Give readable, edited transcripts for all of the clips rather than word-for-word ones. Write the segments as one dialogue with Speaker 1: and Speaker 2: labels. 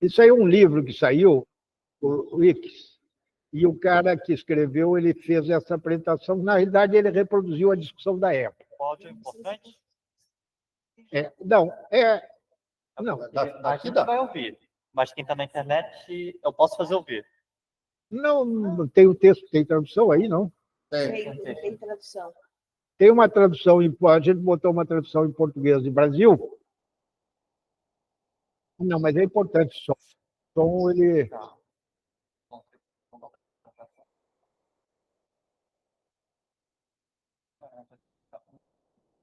Speaker 1: Isso aí é um livro que saiu, o Wix, e o cara que escreveu, ele fez essa apresentação. Na realidade, ele reproduziu a discussão da época.
Speaker 2: O áudio é importante?
Speaker 1: Não.
Speaker 2: A gente vai ouvir, mas quem está na internet, eu posso fazer ouvir.
Speaker 1: Não tem o texto, tem tradução aí, não?
Speaker 3: Tem tradução.
Speaker 1: Tem uma tradução, a gente botou uma tradução em português do Brasil. Não, mas é importante o som. O som, ele...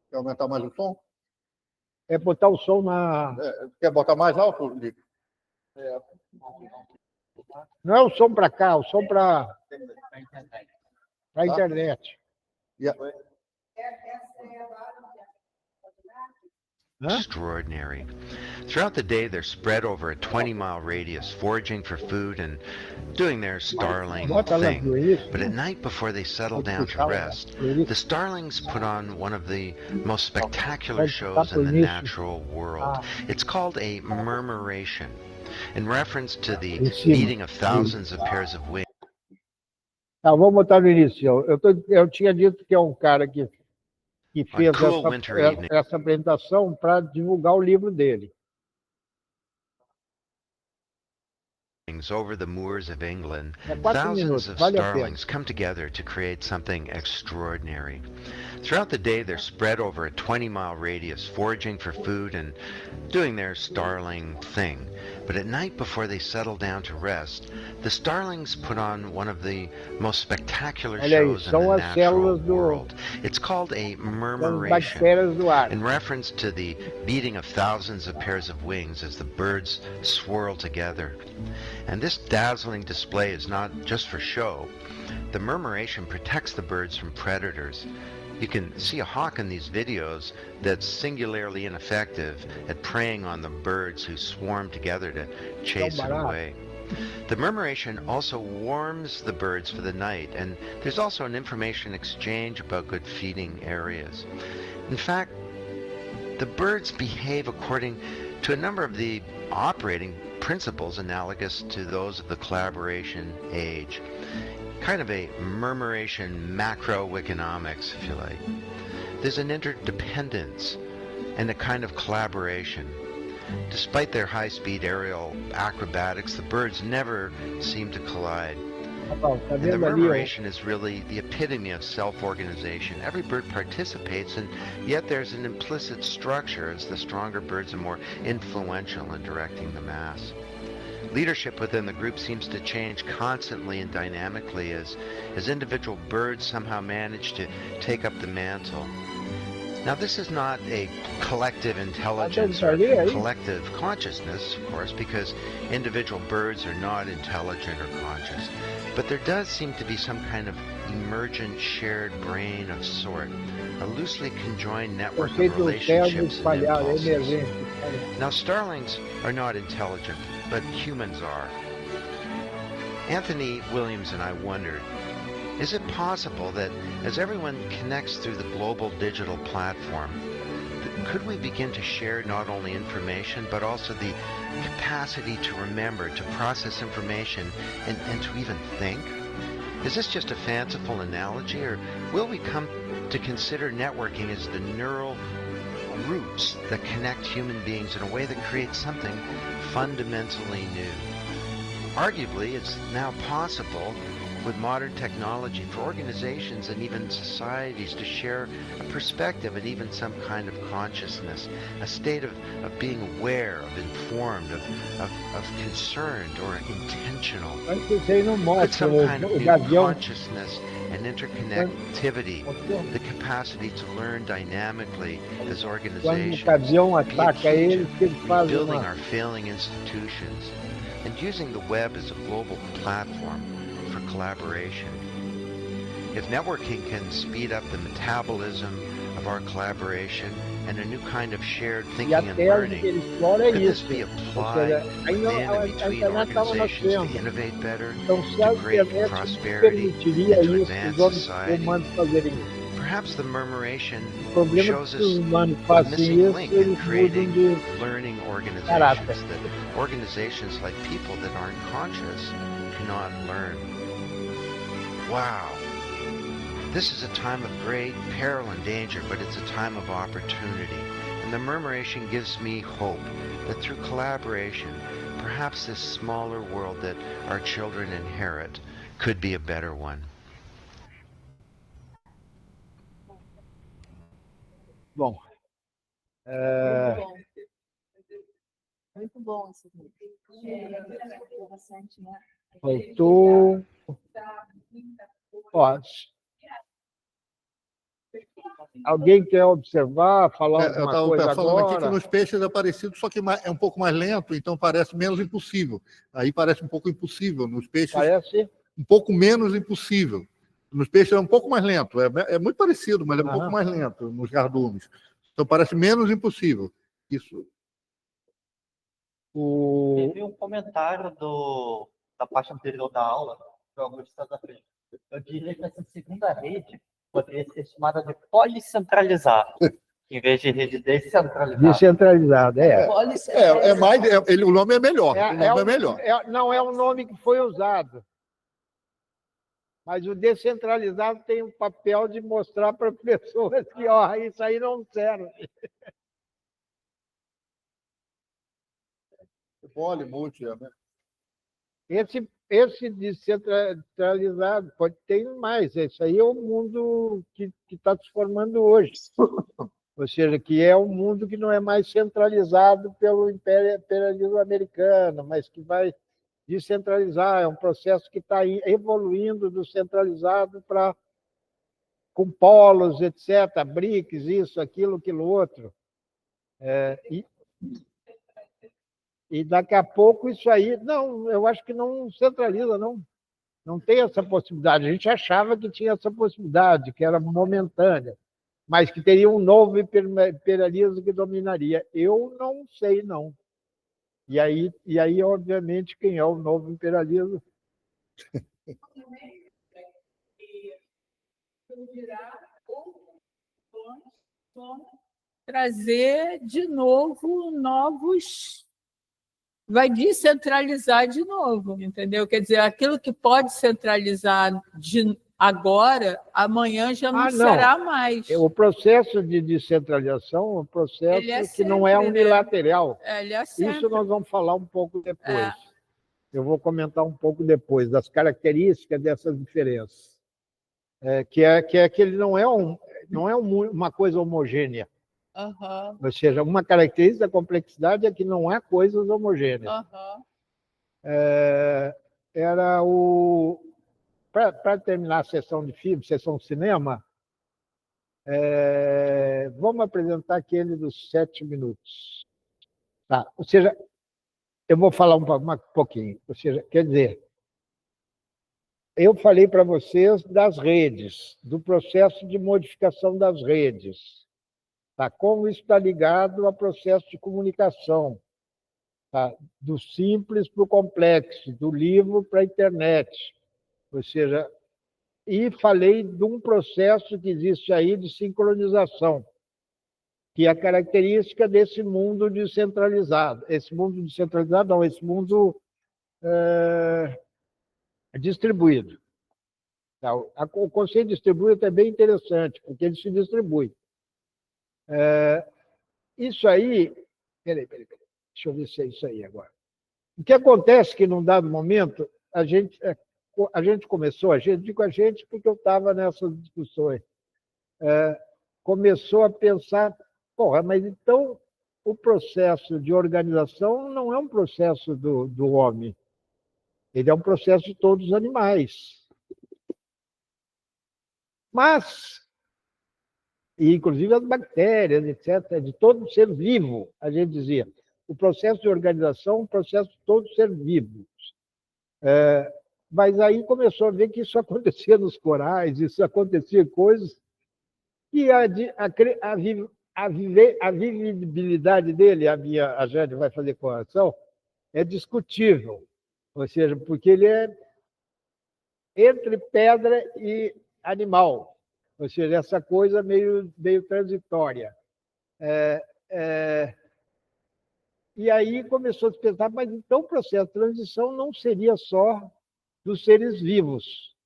Speaker 4: Quer aumentar mais o som?
Speaker 1: É botar o som na...
Speaker 4: Quer botar mais alto, Lico?
Speaker 1: Não é o som para cá, o som para a internet.
Speaker 5: Extraordinary. Throughout the day, they're spread over a 20-mile radius, foraging for food and doing their starling thing. But at night, before they settle down to rest, the starlings put on one of the most spectacular shows in the natural world. It's called a murmuration, in reference to the beating of thousands of pairs of wings.
Speaker 1: Vamos botar no início. Eu tinha dito que é um cara que fez essa apresentação para divulgar o livro dele.
Speaker 5: Over the moors of England, thousands of starlings come together to create something extraordinary. Throughout the day, they're spread over a 20-mile radius, foraging for food and doing their starling thing. But at night, before they settle down to rest, the starlings put on one of the most spectacular shows in the natural world. It's called a murmuration, in reference to the beating of thousands of pairs of wings as the birds swirl together. And this dazzling display is not just for show. The murmuration protects the birds from predators. You can see a hawk in these videos that's singularly ineffective at preying on the birds who swarm together to chase it away. The murmuration also warms the birds for the night, and there's also an information exchange about good feeding areas. In fact, the birds behave according to a number of the operating principles analogous to those of the collaboration age. Kind of a murmuration macroeconomics, if you like. There's an interdependence and a kind of collaboration. Despite their high-speed aerial acrobatics, the birds never seem to collide. And the murmuration is really the epitome of self-organization. Every bird participates, and yet there's an implicit structure as the stronger birds are more influential in directing the mass. Leadership within the group seems to change constantly and dynamically as individual birds somehow manage to take up the mantle. Now, this is not a collective intelligence or collective consciousness, of course, because individual birds are not intelligent or conscious. But there does seem to be some kind of emergent shared brain of sort, a loosely conjoined network of relationships and impulses. Now, starlings are not intelligent, but humans are. Anthony Williams and I wondered, is it possible that as everyone connects through the global digital platform, could we begin to share not only information, but also the capacity to remember, to process information, and to even think? Is this just a fanciful analogy, or will we come to consider networking as the neural roots that connect human beings in a way that creates something fundamentally new? Arguably, it's now possible with modern technology for organizations and even societies to share a perspective and even some kind of consciousness, a state of being aware, of informed, of concerned or intentional. With some kind of new consciousness and interconnectivity, the capacity to learn dynamically as organizations, rebuilding our failing institutions, and using the web as a global platform for collaboration. If networking can speed up the metabolism of our collaboration and a new kind of shared thinking and learning, could this be applied within and between organizations to innovate better, to create prosperity, and to advance society? Perhaps the murmuration
Speaker 1: O problema é
Speaker 5: shows
Speaker 1: que
Speaker 5: us
Speaker 1: os humanos
Speaker 5: the
Speaker 1: fazem
Speaker 5: missing
Speaker 1: isso,
Speaker 5: link in
Speaker 1: eles mudam
Speaker 5: creating
Speaker 1: de
Speaker 5: learning
Speaker 1: caráter.
Speaker 5: organizations like people that aren't conscious cannot learn. Wow. This is a time of great peril and danger, but it's a time of opportunity. And the murmuration gives me hope that through collaboration, perhaps this smaller world that our children inherit could be a better one.
Speaker 1: Bom,
Speaker 3: Muito bom esse livro. Interessante, né?
Speaker 1: faltou... Ó, alguém quer observar, falar
Speaker 4: Eu
Speaker 1: alguma coisa
Speaker 4: estava falando aqui que
Speaker 1: agora?
Speaker 4: nos peixes é parecido, só que é um pouco mais lento, então parece menos impossível. Aí parece um pouco impossível. Nos peixes,
Speaker 1: Parece?
Speaker 4: um pouco menos impossível. Nos peixes é um pouco mais lento. É muito parecido, mas é um pouco mais lento nos cardumes. Então parece menos impossível. Isso.
Speaker 2: Teve um comentário da parte anterior da aula, do Augusto da Frente. Eu diria que essa segunda rede poderia ser chamada de policentralizada, em vez de rede descentralizada.
Speaker 1: Descentralizada,
Speaker 4: O nome é melhor. O nome é melhor.
Speaker 1: Não é um nome que foi usado. Mas o descentralizado tem o papel de mostrar para as pessoas que isso aí não serve.
Speaker 4: Poli, multi,
Speaker 1: Esse descentralizado pode ter mais. Esse aí é o mundo que está se formando hoje. Ou seja, que é um mundo que não é mais centralizado pelo imperialismo americano, mas que vai descentralizar. É um processo que está evoluindo do centralizado para com polos, etc., BRICS, isso, aquilo outro. E daqui a pouco isso aí... Não, eu acho que não centraliza, não. Não tem essa possibilidade. A gente achava que tinha essa possibilidade, que era momentânea, mas que teria um novo imperialismo que dominaria. Eu não sei, não. E aí, obviamente, quem é o novo imperialismo?
Speaker 6: Trazer de novo novos... Vai descentralizar de novo, entendeu? Quer dizer, aquilo que pode centralizar agora, amanhã já não será mais.
Speaker 1: O processo de descentralização é um processo que não é unilateral.
Speaker 6: Ele é
Speaker 1: isso nós vamos falar um pouco depois. Eu vou comentar um pouco depois das características dessas diferenças. Que é que ele não é uma coisa homogênea.
Speaker 6: Uhum.
Speaker 1: Ou seja, uma característica da complexidade é que não há coisas homogêneas.
Speaker 6: Uhum.
Speaker 1: Era para terminar a sessão de filme, sessão de cinema, vamos apresentar aquele dos 7 minutos. Tá. Ou seja, eu vou falar um pouquinho. Ou seja, quer dizer, eu falei para vocês das redes, do processo de modificação das redes. Tá? Como isso está ligado ao processo de comunicação, tá? Do simples para o complexo, do livro para a internet. Ou seja, e falei de um processo que existe aí de sincronização, que é a característica desse mundo descentralizado. Esse mundo descentralizado, não, esse mundo distribuído. Tá? O conceito distribuído é bem interessante, porque ele se distribui. Isso aí... Peraí. Deixa eu ver se é isso aí agora. O que acontece é que, num dado momento, a gente começou, digo a gente porque eu estava nessas discussões, começou a pensar, mas então o processo de organização não é um processo do homem, ele é um processo de todos os animais. Mas... e inclusive as bactérias, etc., de todo ser vivo, a gente dizia. O processo de organização é um processo de todo ser vivo. Mas aí começou a ver que isso acontecia nos corais, isso acontecia em coisas que a vivibilidade dele, a Jane vai fazer correção, é discutível. Ou seja, porque ele é entre pedra e animal. Ou seja, essa coisa meio transitória. E aí começou a se pensar, mas então o processo de transição não seria só dos seres vivos.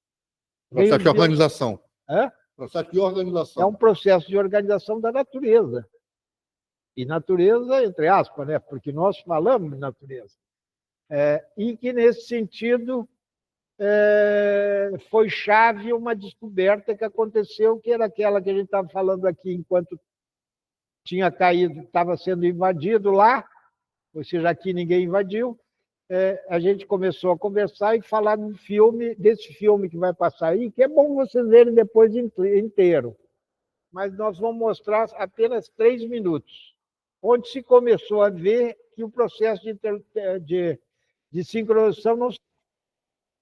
Speaker 4: Processo de organização.
Speaker 1: Hã?
Speaker 4: Processo de organização.
Speaker 1: É um processo de organização da natureza. E natureza, entre aspas, né? Porque nós falamos de natureza. E que, nesse sentido, foi chave uma descoberta que aconteceu, que era aquela que a gente estava falando aqui, enquanto tinha caído, estava sendo invadido lá, ou seja, aqui ninguém invadiu, a gente começou a conversar e falar desse filme que vai passar aí, que é bom vocês verem depois inteiro. Mas nós vamos mostrar apenas 3 minutos, onde se começou a ver que o processo de sincronização não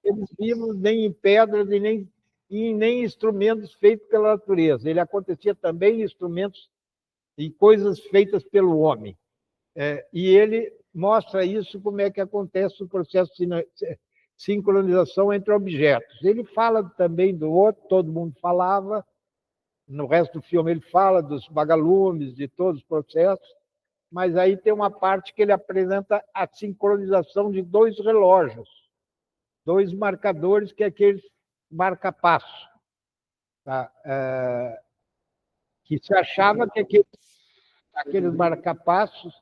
Speaker 1: eles vivos nem em pedras e nem em instrumentos feitos pela natureza. Ele acontecia também em instrumentos e coisas feitas pelo homem. E ele mostra isso, como é que acontece o processo de sincronização entre objetos. Ele fala também do outro, todo mundo falava, no resto do filme ele fala dos vagalumes, de todos os processos, mas aí tem uma parte que ele apresenta a sincronização de 2 relógios, 2 marcadores, que é aqueles marca-passo. Tá? Que se achava que aqueles marca-passos,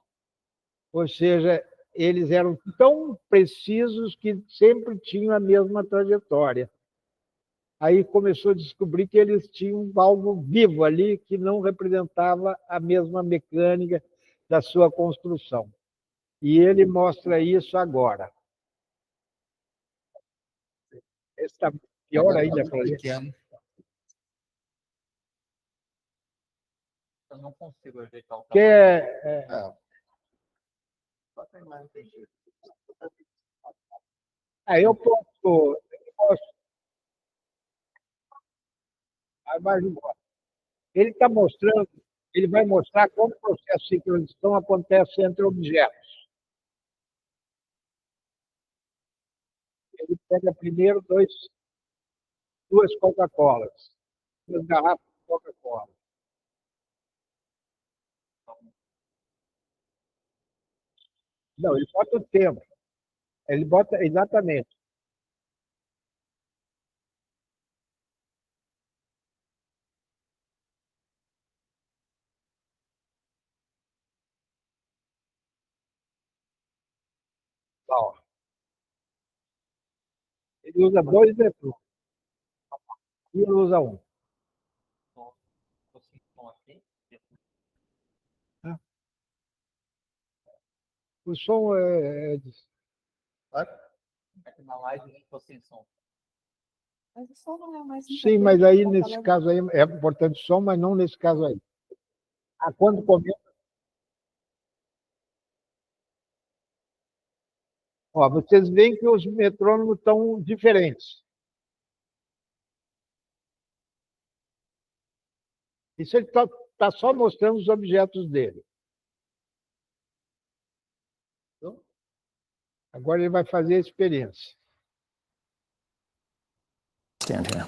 Speaker 1: ou seja, eles eram tão precisos que sempre tinham a mesma trajetória. Aí começou a descobrir que eles tinham algo vivo ali que não representava a mesma mecânica da sua construção. E ele mostra isso agora. Esse está pior ainda para gente.
Speaker 2: Eu não consigo ajeitar o
Speaker 1: Que eu posso ele está mostrando, ele vai mostrar como o processo de sincronização acontece entre objetos. Ele pega primeiro 2 Coca-Colas, 2 garrafas de Coca-Cola. Não, ele bota o tempo. Ele bota exatamente. Ó. Ele usa 2 metrônomos. E ele usa 1. O som
Speaker 2: Na live ficou sem som.
Speaker 3: Mas o som não é mais
Speaker 1: Sim, mas aí nesse caso aí é importante o som, mas não nesse caso aí. Quando começa. Vocês veem que os metrônomos estão diferentes. Isso ele está só mostrando os objetos dele. Agora ele vai fazer a experiência.
Speaker 7: Stand here.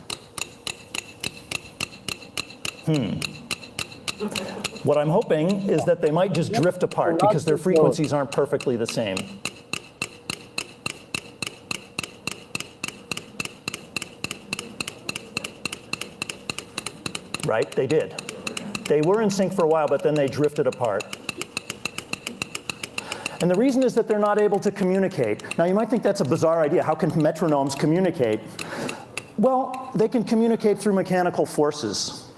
Speaker 7: What I'm hoping is that they might just drift apart because their frequencies aren't perfectly the same. Right? They did. They were in sync for a while, but then they drifted apart. And the reason is that they're not able to communicate. Now, you might think that's a bizarre idea. How can metronomes communicate? Well, they can communicate through mechanical forces.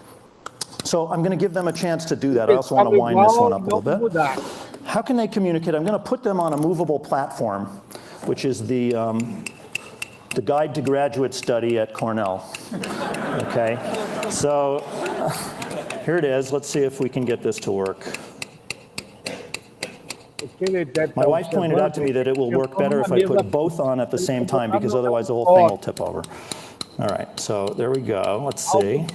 Speaker 7: So I'm going to give them a chance to do that. I also want to wind this one up a little bit. How can they communicate? I'm going to put them on a movable platform, which is the Guide to Graduate Study at Cornell. Okay, so here it is. Let's see if we can get this to work. My wife pointed out to me that it will work better if I put both on at the same time, because otherwise the whole thing will tip over. All right, so there we go. Let's see.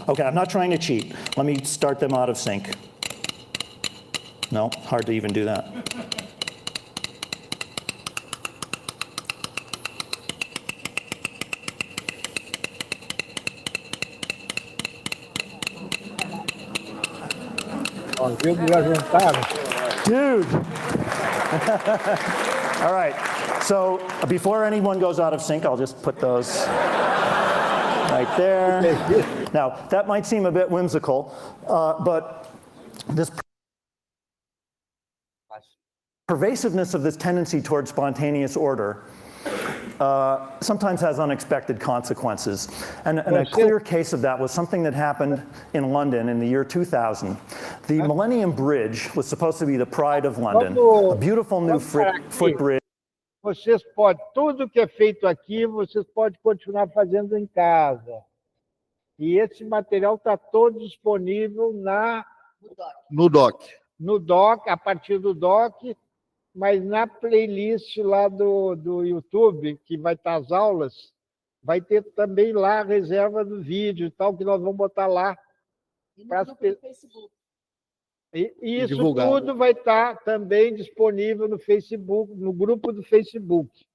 Speaker 7: Okay, I'm not trying to cheat. Let me start them out of sync. No, hard to even do that.
Speaker 1: Ó, viu que já juntaram?
Speaker 7: Huge. All right. So before anyone goes out of sync, I'll just put those right there. Now, that might seem a bit whimsical, but this pervasiveness of this tendency towards spontaneous order sometimes has unexpected consequences. And a clear case of that was something that happened in London in the year 2000. The Millennium Bridge was supposed to be the pride of London, a beautiful new footbridge.
Speaker 1: Vocês podem, tudo que é feito aqui, vocês podem continuar fazendo em casa. E esse material está todo disponível
Speaker 4: No doc.
Speaker 1: no doc, a partir do doc, mas na playlist lá do YouTube, que vai estar as aulas, vai ter também lá a reserva do vídeo e tal, que nós vamos botar lá.
Speaker 3: E no
Speaker 1: Para
Speaker 3: grupo do Facebook.
Speaker 1: E isso
Speaker 4: divulgado.
Speaker 1: tudo vai estar também disponível no Facebook, no grupo do Facebook.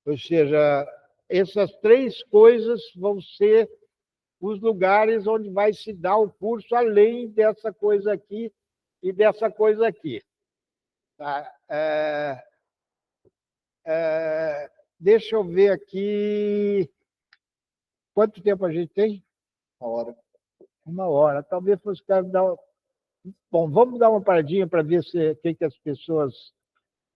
Speaker 1: Ou seja, essas três coisas vão ser os lugares onde vai se dar o curso, além dessa coisa aqui e dessa coisa aqui. Tá? Deixa eu ver aqui. Quanto tempo a gente tem?
Speaker 4: 1 hora.
Speaker 1: 1 hora. Talvez fosse dar. Bom, vamos dar uma paradinha para ver o que as pessoas